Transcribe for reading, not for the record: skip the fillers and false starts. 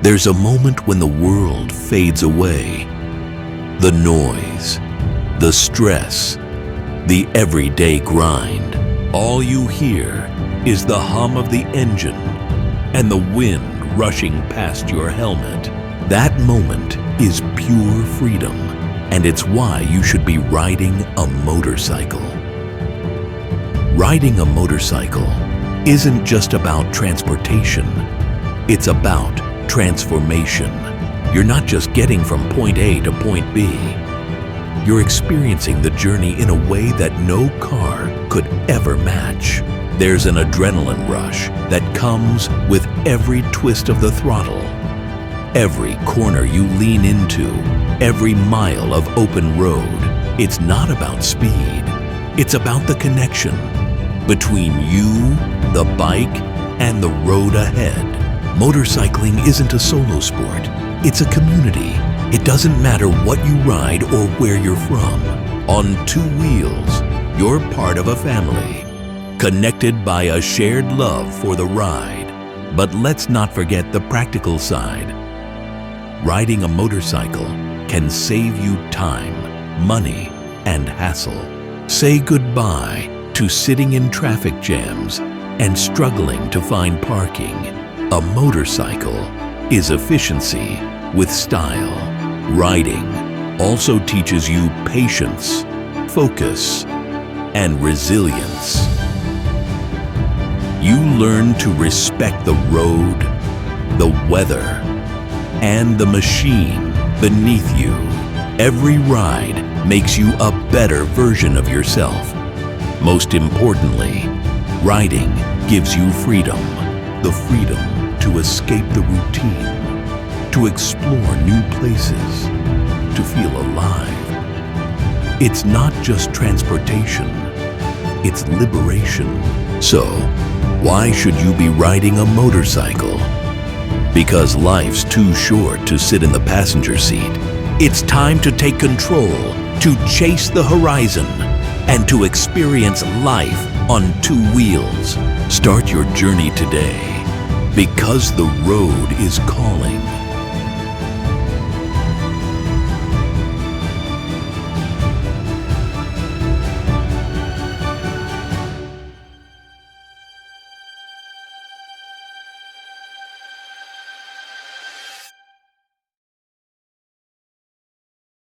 There's a moment when the world fades away. The noise, the stress, the everyday grind. All you hear is the hum of the engine and the wind rushing past your helmet. That moment is pure freedom, and it's why you should be riding a motorcycle. Riding a motorcycle isn't just about transportation, it's about transformation. You're not just getting from point A to point B. You're experiencing the journey in a way that no car could ever match. There's an adrenaline rush that comes with every twist of the throttle, every corner you lean into, every mile of open road. It's not about speed. It's about the connection between you, the bike, and the road ahead. Motorcycling isn't a solo sport. It's a community. It doesn't matter what you ride or where you're from. On two wheels, you're part of a family, connected by a shared love for the ride. But let's not forget the practical side. Riding a motorcycle can save you time, money, and hassle. Say goodbye to sitting in traffic jams and struggling to find parking. A motorcycle is efficiency with style. Riding also teaches you patience, focus, and resilience. You learn to respect the road, the weather, and the machine beneath you. Every ride makes you a better version of yourself. Most importantly, riding gives you freedom. The freedom to escape the routine, to explore new places, to feel alive. It's not just transportation, it's liberation. So, why should you be riding a motorcycle? Because life's too short to sit in the passenger seat. It's time to take control, to chase the horizon, and to experience life on two wheels. Start your journey today, because the road is calling.